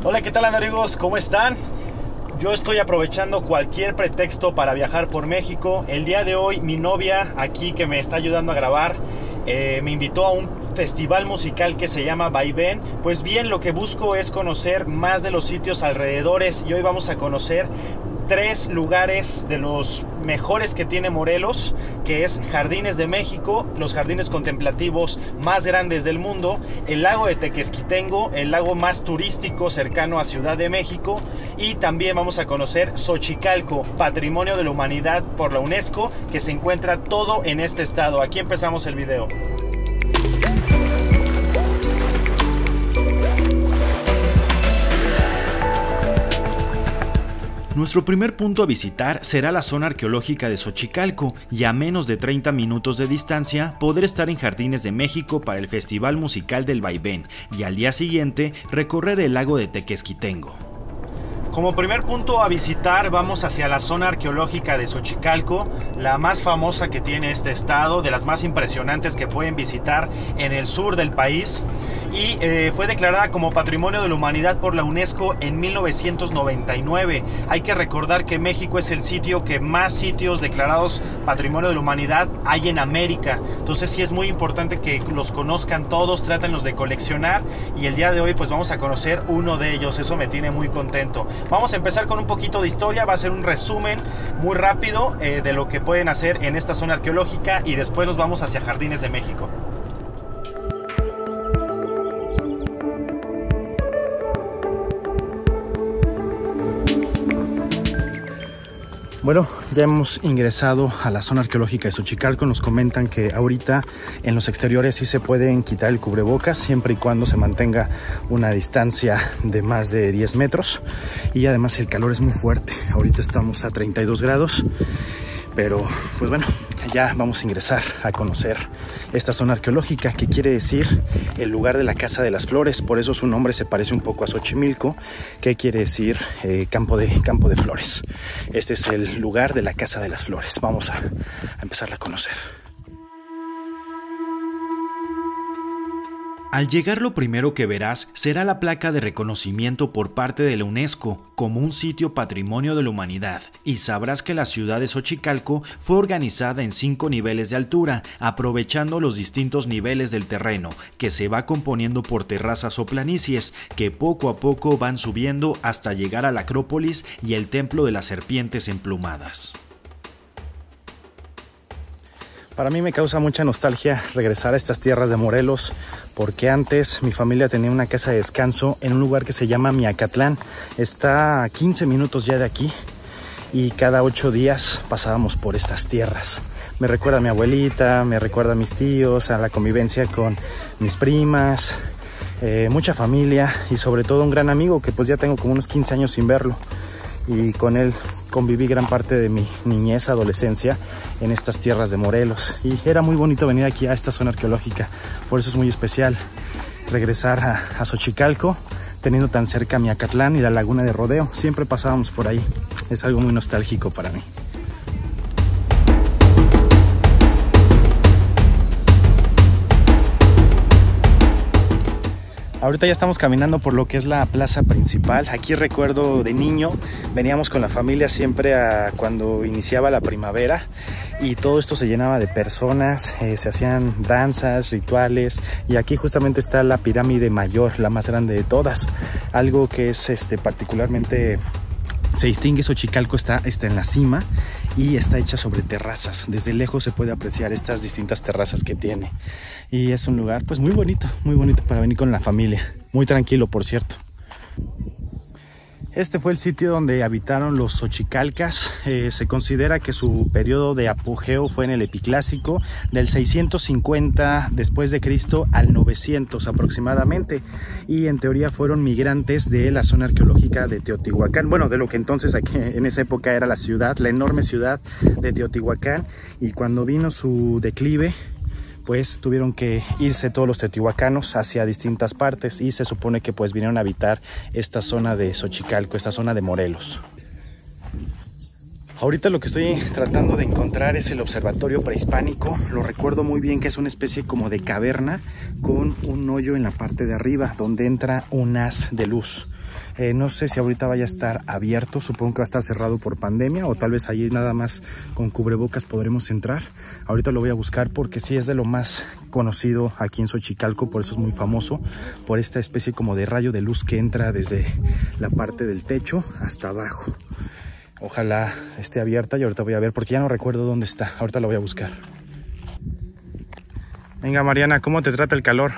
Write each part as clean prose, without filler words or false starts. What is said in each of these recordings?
Hola, ¿qué tal amigos? ¿Cómo están? Yo estoy aprovechando cualquier pretexto para viajar por México. El día de hoy mi novia aquí que me está ayudando a grabar me invitó a un festival musical que se llama Vaivén. Pues bien, lo que busco es conocer más de los sitios alrededores y hoy vamos a conocer 3 lugares de los mejores que tiene Morelos, que es Jardines de México, los jardines contemplativos más grandes del mundo, el lago de Tequesquitengo, el lago más turístico cercano a Ciudad de México, y también vamos a conocer Xochicalco, Patrimonio de la Humanidad por la UNESCO, que se encuentra todo en este estado. Aquí empezamos el video. Nuestro primer punto a visitar será la zona arqueológica de Xochicalco, y a menos de 30 minutos de distancia poder estar en Jardines de México para el Festival Musical del Vaivén y al día siguiente recorrer el lago de Tequesquitengo. Como primer punto a visitar vamos hacia la zona arqueológica de Xochicalco, la más famosa que tiene este estado, de las más impresionantes que pueden visitar en el sur del país, y fue declarada como Patrimonio de la Humanidad por la UNESCO en 1999. Hay que recordar que México es el sitio que más sitios declarados Patrimonio de la Humanidad hay en América, entonces sí es muy importante que los conozcan todos, trátenlos de coleccionar, y el día de hoy pues vamos a conocer uno de ellos. Eso me tiene muy contento. Vamos a empezar con un poquito de historia, va a ser un resumen muy rápido de lo que pueden hacer en esta zona arqueológica y después nos vamos hacia Jardines de México. Bueno, ya hemos ingresado a la zona arqueológica de Xochicalco. Nos comentan que ahorita en los exteriores sí se pueden quitar el cubrebocas siempre y cuando se mantenga una distancia de más de 10 metros. Y además el calor es muy fuerte. Ahorita estamos a 32 grados. Pero pues bueno, ya vamos a ingresar a conocer esta zona arqueológica, que quiere decir el lugar de la Casa de las Flores. Por eso su nombre se parece un poco a Xochimilco, que quiere decir campo de flores. Este es el lugar de la Casa de las Flores. Vamos a empezarla a conocer. Al llegar, lo primero que verás será la placa de reconocimiento por parte de la UNESCO como un sitio Patrimonio de la Humanidad, y sabrás que la ciudad de Xochicalco fue organizada en 5 niveles de altura, aprovechando los distintos niveles del terreno, que se va componiendo por terrazas o planicies, que poco a poco van subiendo hasta llegar a la Acrópolis y el Templo de las Serpientes Emplumadas. Para mí me causa mucha nostalgia regresar a estas tierras de Morelos, porque antes mi familia tenía una casa de descanso en un lugar que se llama Miacatlán. Está a 15 minutos ya de aquí y cada 8 días pasábamos por estas tierras. Me recuerda a mi abuelita, me recuerda a mis tíos, a la convivencia con mis primas, mucha familia y sobre todo un gran amigo que pues ya tengo como unos 15 años sin verlo, y con él conviví gran parte de mi niñez, adolescencia en estas tierras de Morelos, y era muy bonito venir aquí a esta zona arqueológica. Por eso es muy especial regresar a Xochicalco, teniendo tan cerca Miacatlán y la laguna de Rodeo. Siempre pasábamos por ahí, es algo muy nostálgico para mí. Ahorita ya estamos caminando por lo que es la plaza principal. Aquí recuerdo de niño, veníamos con la familia siempre cuando iniciaba la primavera, y todo esto se llenaba de personas, se hacían danzas, rituales, y aquí justamente está la pirámide mayor, la más grande de todas. Algo que es particularmente se distingue: Xochicalco está en la cima y está hecha sobre terrazas. Desde lejos se puede apreciar estas distintas terrazas que tiene. Y es un lugar pues muy bonito para venir con la familia. Muy tranquilo, por cierto. Este fue el sitio donde habitaron los xochicalcas. Se considera que su periodo de apogeo fue en el Epiclásico, del 650 después de Cristo al 900 aproximadamente, y en teoría fueron migrantes de la zona arqueológica de Teotihuacán, bueno, de lo que entonces aquí en esa época era la ciudad, la enorme ciudad de Teotihuacán, y cuando vino su declive, pues tuvieron que irse todos los teotihuacanos hacia distintas partes, y se supone que pues vinieron a habitar esta zona de Xochicalco, esta zona de Morelos. Ahorita lo que estoy tratando de encontrar es el observatorio prehispánico. Lo recuerdo muy bien, que es una especie como de caverna con un hoyo en la parte de arriba donde entra un haz de luz. No sé si ahorita vaya a estar abierto, supongo que va a estar cerrado por pandemia, o tal vez ahí nada más con cubrebocas podremos entrar. Ahorita lo voy a buscar porque sí es de lo más conocido aquí en Xochicalco, por eso es muy famoso, por esta especie como de rayo de luz que entra desde la parte del techo hasta abajo. Ojalá esté abierta y ahorita voy a ver porque ya no recuerdo dónde está. Ahorita lo voy a buscar. Venga, Mariana, ¿cómo te trata el calor?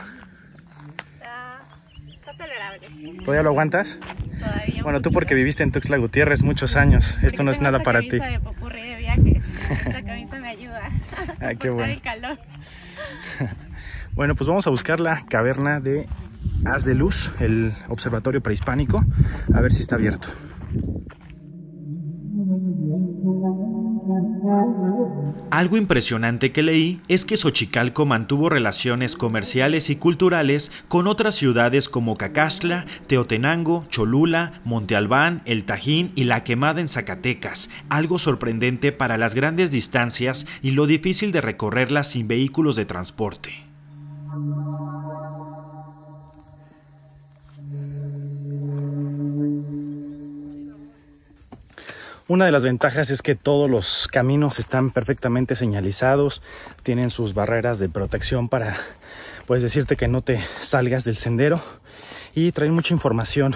Está tolerable. ¿Todavía lo aguantas? Todavía. Bueno, tú porque viviste en Tuxtla Gutiérrez muchos años. Esto no es nada para ti. De popurrí de viaje. Esta camisa me ayuda a qué bueno. el calor. Bueno, pues vamos a buscar la caverna de Haz de Luz, el observatorio prehispánico, a ver si está abierto. Algo impresionante que leí es que Xochicalco mantuvo relaciones comerciales y culturales con otras ciudades como Cacaxtla, Teotenango, Cholula, Monte Albán, El Tajín y La Quemada en Zacatecas, algo sorprendente para las grandes distancias y lo difícil de recorrerlas sin vehículos de transporte. Una de las ventajas es que todos los caminos están perfectamente señalizados, tienen sus barreras de protección para, pues, decirte que no te salgas del sendero, y traen mucha información.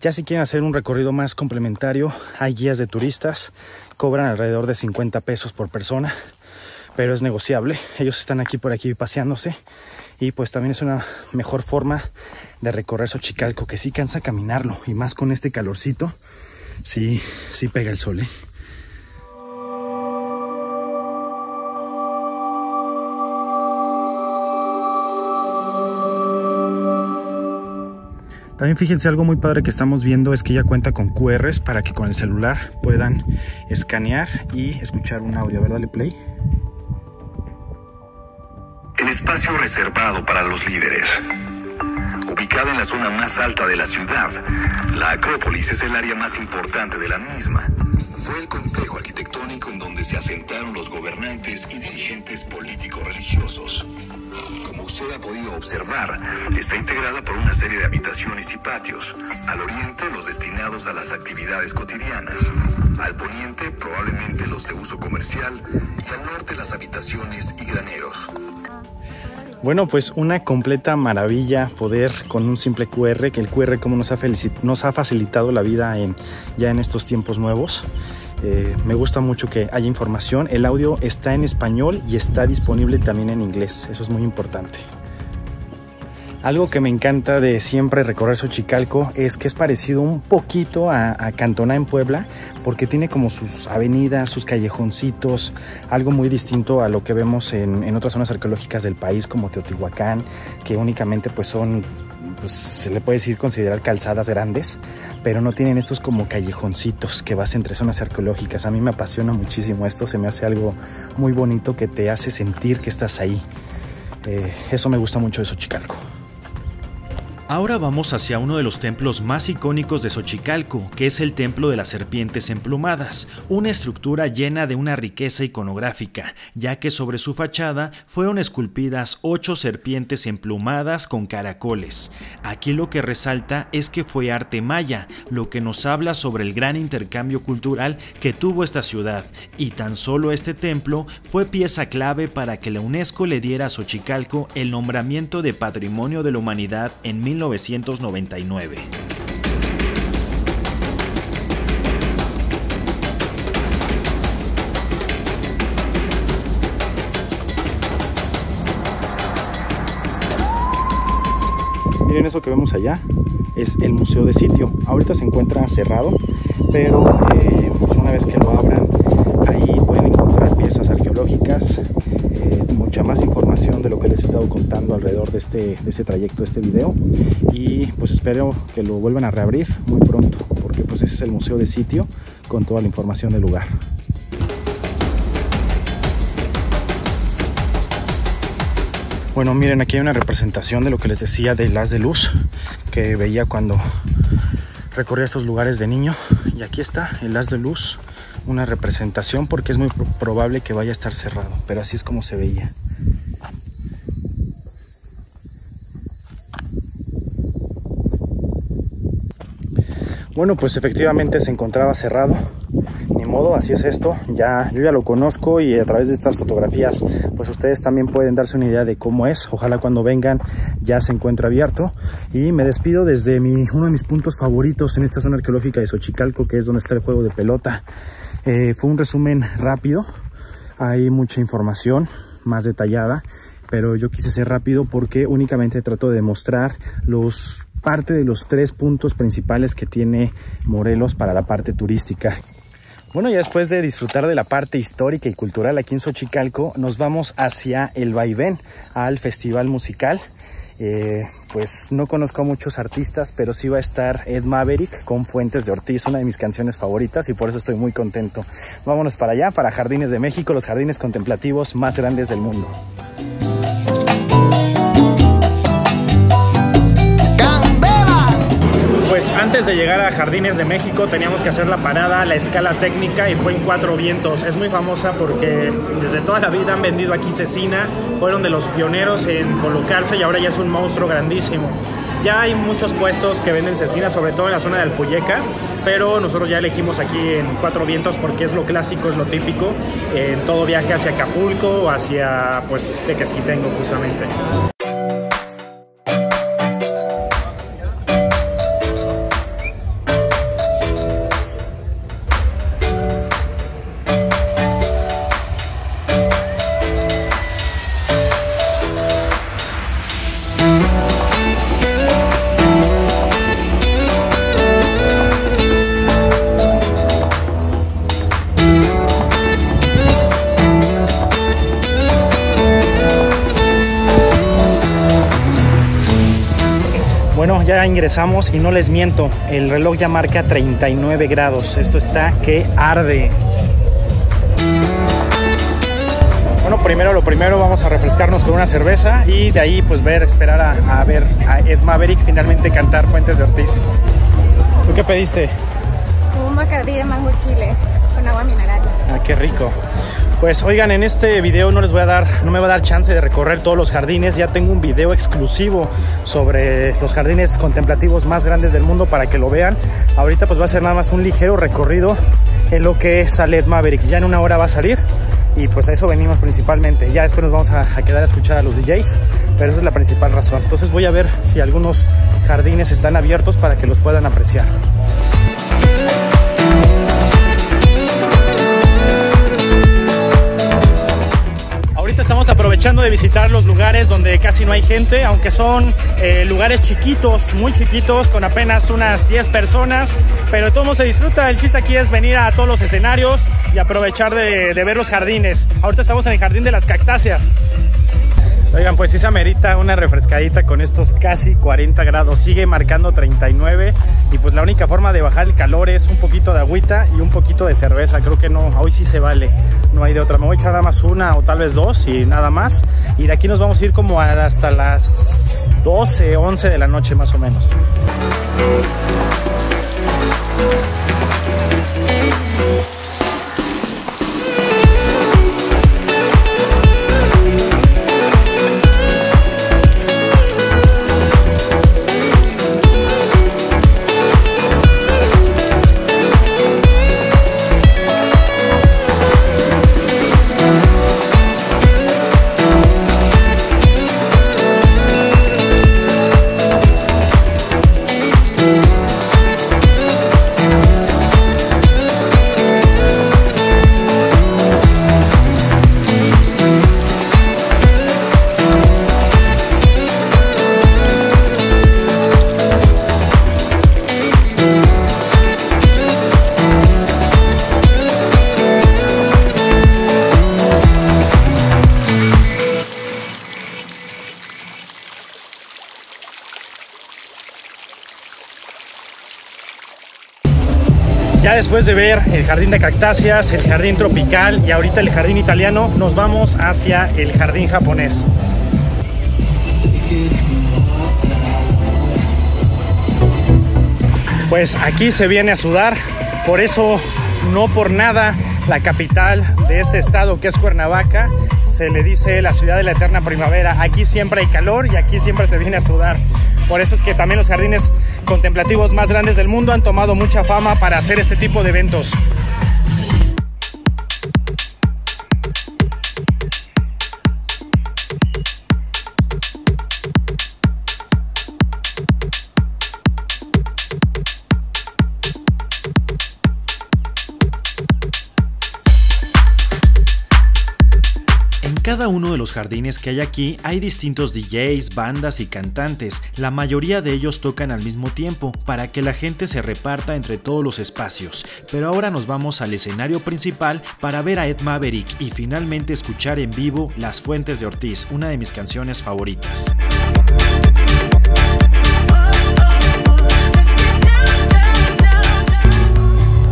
Ya si quieren hacer un recorrido más complementario, hay guías de turistas, cobran alrededor de 50 pesos por persona, pero es negociable. Ellos están aquí por aquí paseándose y pues también es una mejor forma de recorrer Xochicalco, que sí cansa caminarlo, y más con este calorcito. Sí pega el sol, ¿eh? También fíjense, algo muy padre que estamos viendo es que ya cuenta con QRs para que con el celular puedan escanear y escuchar un audio. A ver, dale play. El espacio reservado para los líderes. Ubicada en la zona más alta de la ciudad, la Acrópolis es el área más importante de la misma. Fue el complejo arquitectónico en donde se asentaron los gobernantes y dirigentes político-religiosos. Como usted ha podido observar, está integrada por una serie de habitaciones y patios. Al oriente, los destinados a las actividades cotidianas. Al poniente, probablemente los de uso comercial. Y al norte, las habitaciones y graneros. Bueno, pues una completa maravilla poder con un simple QR, que el QR como nos ha facilitado la vida ya en estos tiempos nuevos. Me gusta mucho que haya información. El audio está en español y está disponible también en inglés. Eso es muy importante. Algo que me encanta de siempre recorrer Xochicalco es que es parecido un poquito a Cantona en Puebla, porque tiene como sus avenidas, sus callejoncitos, algo muy distinto a lo que vemos en otras zonas arqueológicas del país como Teotihuacán, que únicamente pues son, pues se le puede decir considerar calzadas grandes, pero no tienen estos como callejoncitos que vas entre zonas arqueológicas. A mí me apasiona muchísimo esto, se me hace algo muy bonito que te hace sentir que estás ahí. Eso me gusta mucho de Xochicalco. Ahora vamos hacia uno de los templos más icónicos de Xochicalco, que es el Templo de las Serpientes Emplumadas, una estructura llena de una riqueza iconográfica, ya que sobre su fachada fueron esculpidas 8 serpientes emplumadas con caracoles. Aquí lo que resalta es que fue arte maya, lo que nos habla sobre el gran intercambio cultural que tuvo esta ciudad, y tan solo este templo fue pieza clave para que la UNESCO le diera a Xochicalco el nombramiento de Patrimonio de la Humanidad en 1999. Miren, eso que vemos allá es el Museo de Sitio. Ahorita se encuentra cerrado, pero pues una vez que lo abran, ahí pueden encontrar piezas arqueológicas, mucha más información de lo que les he estado contando alrededor de este trayecto, de este video, y pues espero que lo vuelvan a reabrir muy pronto, porque pues ese es el Museo de Sitio con toda la información del lugar. Bueno, miren, aquí hay una representación de lo que les decía del haz de luz que veía cuando recorría estos lugares de niño, y aquí está el haz de luz, una representación, porque es muy probable que vaya a estar cerrado, pero así es como se veía. Bueno, pues efectivamente se encontraba cerrado. Ni modo, así es esto. Yo ya lo conozco y a través de estas fotografías pues ustedes también pueden darse una idea de cómo es. Ojalá cuando vengan ya se encuentre abierto. Y me despido desde uno de mis puntos favoritos en esta zona arqueológica de Xochicalco, que es donde está el juego de pelota. Fue un resumen rápido. Hay mucha información más detallada, pero yo quise ser rápido porque únicamente trato de mostrar parte de los 3 puntos principales que tiene Morelos para la parte turística. Bueno, ya después de disfrutar de la parte histórica y cultural aquí en Xochicalco, nos vamos hacia el Vaivén, al festival musical. Pues no conozco a muchos artistas, pero sí va a estar Ed Maverick con Fuentes de Ortiz, una de mis canciones favoritas, y por eso estoy muy contento. Vámonos para allá, para Jardines de México, los jardines contemplativos más grandes del mundo. Pues antes de llegar a Jardines de México teníamos que hacer la parada, la escala técnica, y fue en Cuatro Vientos. Es muy famosa porque desde toda la vida han vendido aquí cecina, fueron de los pioneros en colocarse y ahora ya es un monstruo grandísimo. Ya hay muchos puestos que venden cecina, sobre todo en la zona de Alpuyeca, pero nosotros ya elegimos aquí en Cuatro Vientos porque es lo clásico, es lo típico en todo viaje hacia Acapulco o hacia pues Tequesquitengo justamente. Bueno, ya ingresamos y no les miento, el reloj ya marca 39 grados. Esto está que arde. Bueno, lo primero vamos a refrescarnos con una cerveza y de ahí pues esperar a ver a Ed Maverick finalmente cantar Fuentes de Ortiz. ¿Tú qué pediste? Un Bacardí de mango chile con agua mineral. Ah, qué rico. Pues oigan, en este video no me va a dar chance de recorrer todos los jardines. Ya tengo un video exclusivo sobre los jardines contemplativos más grandes del mundo para que lo vean. Ahorita pues va a ser nada más un ligero recorrido en lo que sale Ed Maverick. Ya en una hora va a salir y pues a eso venimos principalmente. Ya después nos vamos a quedar a escuchar a los DJs, pero esa es la principal razón. Entonces voy a ver si algunos jardines están abiertos para que los puedan apreciar. Estamos aprovechando de visitar los lugares donde casi no hay gente, aunque son lugares chiquitos, muy chiquitos, con apenas unas 10 personas, pero de todos modos se disfruta. El chiste aquí es venir a todos los escenarios y aprovechar de ver los jardines. Ahorita estamos en el Jardín de las Cactáceas. Oigan, pues sí se amerita una refrescadita con estos casi 40 grados, sigue marcando 39 y pues la única forma de bajar el calor es un poquito de agüita y un poquito de cerveza. Creo que no, hoy sí se vale, no hay de otra. Me voy a echar nada más una o tal vez dos y nada más. Y de aquí nos vamos a ir como hasta las 12, 11 de la noche más o menos. Ya después de ver el jardín de cactáceas, el jardín tropical y ahorita el jardín italiano, nos vamos hacia el jardín japonés. Pues aquí se viene a sudar, por eso no por nada la capital de este estado, que es Cuernavaca, se le dice la ciudad de la eterna primavera. Aquí siempre hay calor y aquí siempre se viene a sudar. Por eso es que también los jardines contemplativos más grandes del mundo han tomado mucha fama para hacer este tipo de eventos. Cada uno de los jardines que hay aquí hay distintos DJs, bandas y cantantes. La mayoría de ellos tocan al mismo tiempo para que la gente se reparta entre todos los espacios. Pero ahora nos vamos al escenario principal para ver a Ed Maverick y finalmente escuchar en vivo Las Fuentes de Ortiz, una de mis canciones favoritas.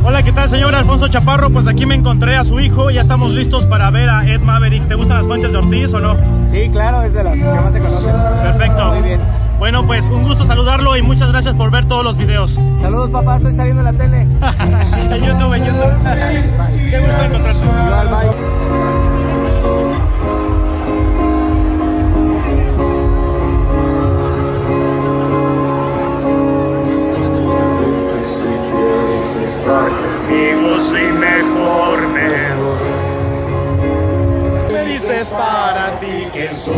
Hola, ¿qué tal, señor Alfonso Chaparro? Pues aquí me encontré a su hijo, ya estamos listos para ver a Ed Maverick. ¿Te gustan Las Fuentes de Ortiz o no? Sí, claro, es de las que más se conocen. Perfecto. Muy bien. Bueno, pues un gusto saludarlo y muchas gracias por ver todos los videos. Saludos, papá, estoy saliendo en la tele. En YouTube, en YouTube. Bye. Qué gusto encontrarte. Igual, bye. Amigos y mejor me voy. Me dices para ti que soy,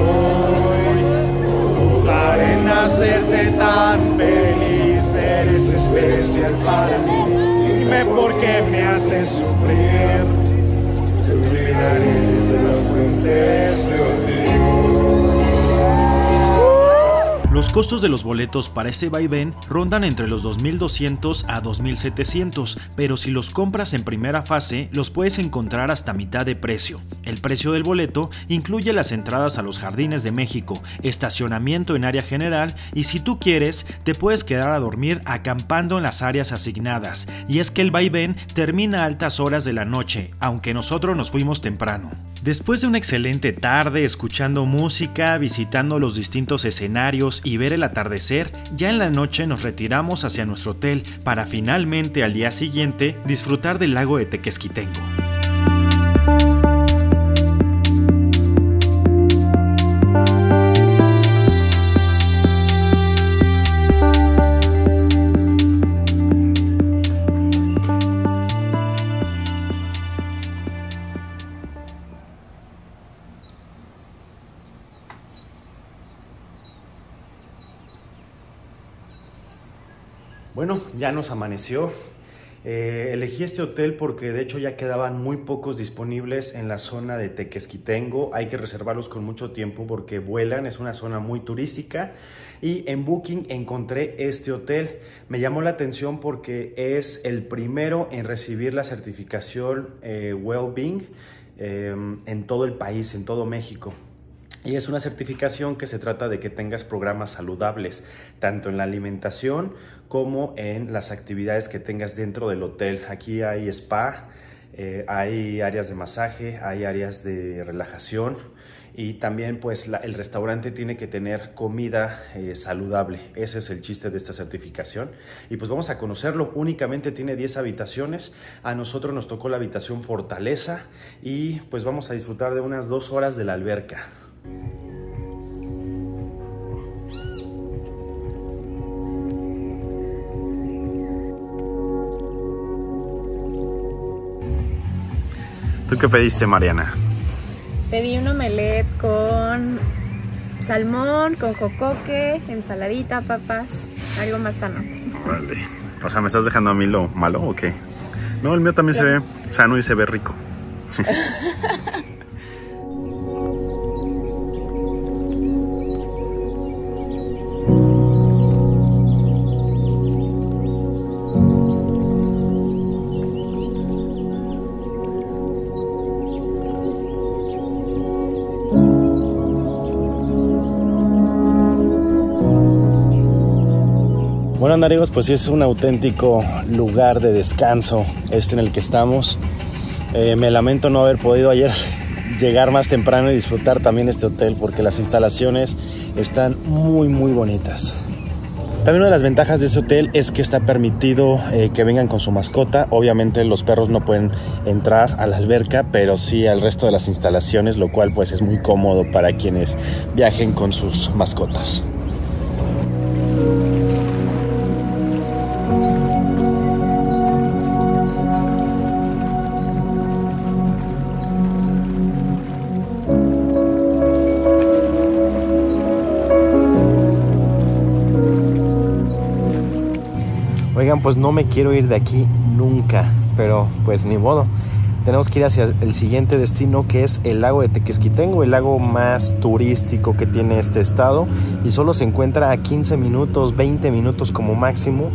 dudar en hacerte tan feliz. Eres especial para mí. Dime por qué me haces sufrir. Te olvidaré desde las fuentes de Ortiz. Los costos de los boletos para este vaivén rondan entre los 2.200 a 2.700, pero si los compras en primera fase, los puedes encontrar hasta mitad de precio. El precio del boleto incluye las entradas a los Jardines de México, estacionamiento en área general y si tú quieres, te puedes quedar a dormir acampando en las áreas asignadas. Y es que el vaivén termina a altas horas de la noche, aunque nosotros nos fuimos temprano. Después de una excelente tarde escuchando música, visitando los distintos escenarios y ver el atardecer, ya en la noche nos retiramos hacia nuestro hotel para finalmente al día siguiente disfrutar del lago de Tequesquitengo. Bueno, ya nos amaneció. Elegí este hotel porque de hecho ya quedaban muy pocos disponibles en la zona de Tequesquitengo. Hay que reservarlos con mucho tiempo porque vuelan, es una zona muy turística. Y en Booking encontré este hotel. Me llamó la atención porque es el primero en recibir la certificación Well-Being en todo el país, en todo México. Y es una certificación que se trata de que tengas programas saludables, tanto en la alimentación como en las actividades que tengas dentro del hotel. Aquí hay spa, hay áreas de masaje, hay áreas de relajación y también pues el restaurante tiene que tener comida saludable. Ese es el chiste de esta certificación. Y pues vamos a conocerlo. Únicamente tiene 10 habitaciones. A nosotros nos tocó la habitación Fortaleza y pues vamos a disfrutar de unas 2 horas de la alberca. ¿Tú qué pediste, Mariana? Pedí un omelette con salmón, con jocoque, ensaladita, papas, algo más sano. Vale. O sea, ¿me estás dejando a mí lo malo o qué? No, el mío también se ve sano y se ve rico. Bueno, amigos, pues sí es un auténtico lugar de descanso en el que estamos. Me lamento no haber podido ayer llegar más temprano y disfrutar también este hotel porque las instalaciones están muy bonitas. También una de las ventajas de este hotel es que está permitido que vengan con su mascota. Obviamente los perros no pueden entrar a la alberca, pero sí al resto de las instalaciones, lo cual pues es muy cómodo para quienes viajen con sus mascotas. Oigan, pues no me quiero ir de aquí nunca, pero pues ni modo. Tenemos que ir hacia el siguiente destino, que es el lago de Tequesquitengo, el lago más turístico que tiene este estado, y solo se encuentra a 15 minutos, 20 minutos como máximo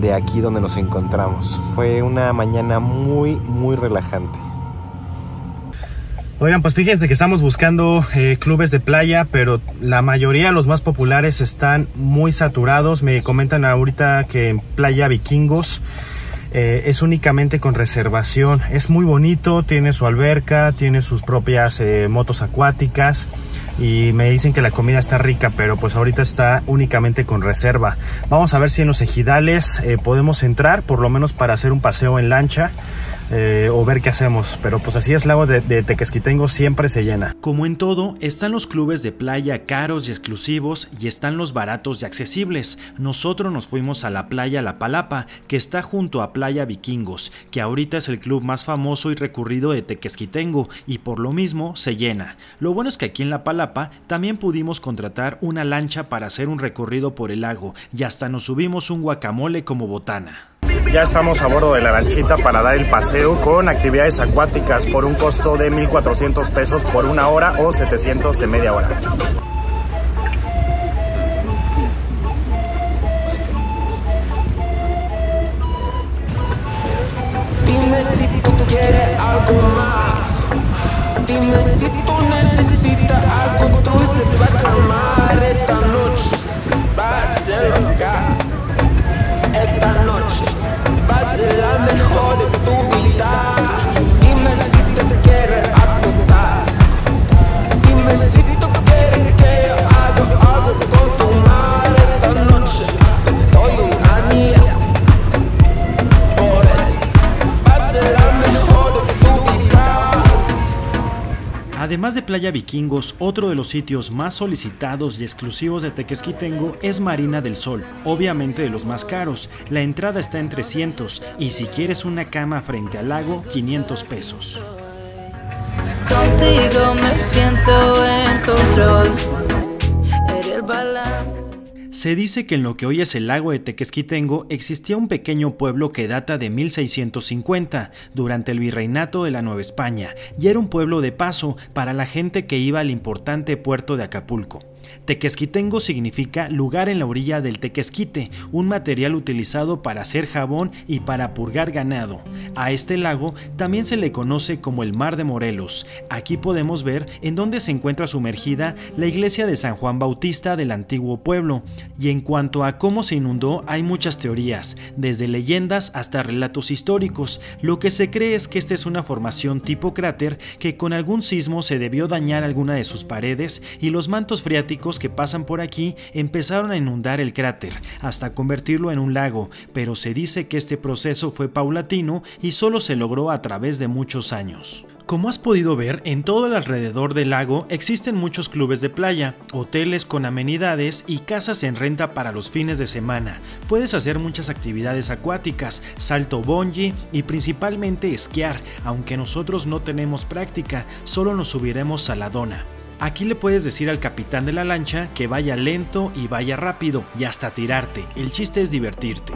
de aquí donde nos encontramos. Fue una mañana muy relajante. Oigan, pues fíjense que estamos buscando clubes de playa, pero la mayoría, los más populares, están muy saturados. Me comentan ahorita que en Playa Vikingos es únicamente con reservación. Es muy bonito, tiene su alberca, tiene sus propias motos acuáticas, y me dicen que la comida está rica, pero pues ahorita está únicamente con reserva. Vamos a ver si en los ejidales podemos entrar, por lo menos para hacer un paseo en lancha. O ver qué hacemos, pero pues así es, el lago de Tequesquitengo siempre se llena. Como en todo, están los clubes de playa caros y exclusivos, y están los baratos y accesibles. Nosotros nos fuimos a la playa La Palapa, que está junto a Playa Vikingos, que ahorita es el club más famoso y recurrido de Tequesquitengo, y por lo mismo se llena. Lo bueno es que aquí en La Palapa también pudimos contratar una lancha para hacer un recorrido por el lago, y hasta nos subimos un guacamole como botana. Ya estamos a bordo de la lanchita para dar el paseo con actividades acuáticas por un costo de 1,400 pesos por una hora o 700 de media hora. Dime si tú quieres algo más. Dime si tú necesitas algo dulce para calmar esta noche. Va a ser loca. Esta noche va a ser la mejor de tu vida. Dime si te quieres acostar. Dime si tú quieres que yo haga algo con tu madre. Esta noche te doy un anillo. Por eso va a ser la mejor de tu vida. Además de Playa Vikingos, otro de los sitios más solicitados y exclusivos de Tequesquitengo es Marina del Sol, obviamente de los más caros. La entrada está en 300, y si quieres una cama frente al lago, 500 pesos. Contigo me siento en control. Eres el balance. Se dice que en lo que hoy es el lago de Tequesquitengo existía un pequeño pueblo que data de 1650, durante el virreinato de la Nueva España, y era un pueblo de paso para la gente que iba al importante puerto de Acapulco. Tequesquitengo significa lugar en la orilla del tequesquite, un material utilizado para hacer jabón y para purgar ganado. A este lago también se le conoce como el Mar de Morelos. Aquí podemos ver en dónde se encuentra sumergida la iglesia de San Juan Bautista del antiguo pueblo. Y en cuanto a cómo se inundó, hay muchas teorías, desde leyendas hasta relatos históricos. Lo que se cree es que esta es una formación tipo cráter, que con algún sismo se debió dañar alguna de sus paredes, y los mantos freáticos que pasan por aquí empezaron a inundar el cráter hasta convertirlo en un lago, pero se dice que este proceso fue paulatino y solo se logró a través de muchos años. Como has podido ver, en todo el alrededor del lago existen muchos clubes de playa, hoteles con amenidades y casas en renta para los fines de semana. Puedes hacer muchas actividades acuáticas, salto bungee y principalmente esquiar, aunque nosotros no tenemos práctica, solo nos subiremos a la dona. Aquí le puedes decir al capitán de la lancha que vaya lento y vaya rápido, y hasta tirarte. El chiste es divertirte.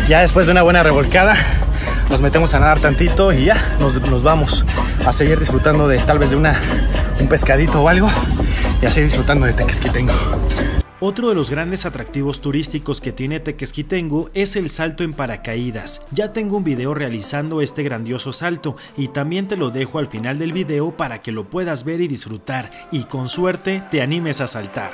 Ya después de una buena revolcada nos metemos a nadar tantito y ya nos vamos a seguir disfrutando de tal vez de un pescadito o algo, y a seguir disfrutando de Tequesquitengo. Otro de los grandes atractivos turísticos que tiene Tequesquitengo es el salto en paracaídas. Ya tengo un video realizando este grandioso salto y también te lo dejo al final del video para que lo puedas ver y disfrutar y con suerte te animes a saltar.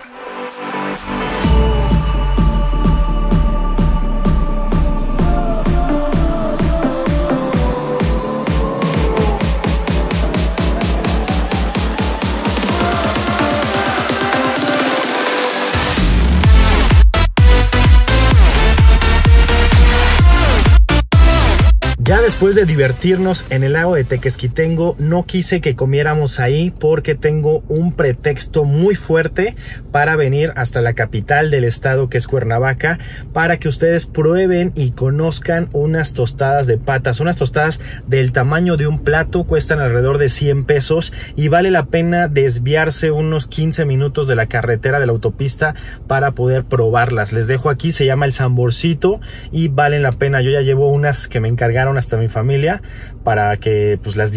Ya después de divertirnos en el lago de Tequesquitengo, no quise que comiéramos ahí porque tengo un pretexto muy fuerte para venir hasta la capital del estado, que es Cuernavaca, para que ustedes prueben y conozcan unas tostadas de patas. Unas tostadas del tamaño de un plato, cuestan alrededor de 100 pesos y vale la pena desviarse unos 15 minutos de la carretera, de la autopista, para poder probarlas. Les dejo aquí, se llama El Samborcito y valen la pena. Yo ya llevo unas que me encargaron hasta mi familia para que pues las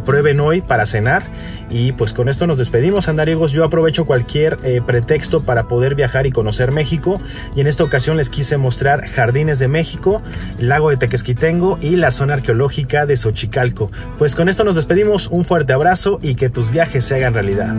prueben hoy para cenar. Y pues con esto nos despedimos, andariegos. Yo aprovecho cualquier pretexto para poder viajar y conocer México, y en esta ocasión les quise mostrar Jardines de México, el lago de Tequesquitengo y la zona arqueológica de Xochicalco. Pues con esto nos despedimos, un fuerte abrazo y que tus viajes se hagan realidad.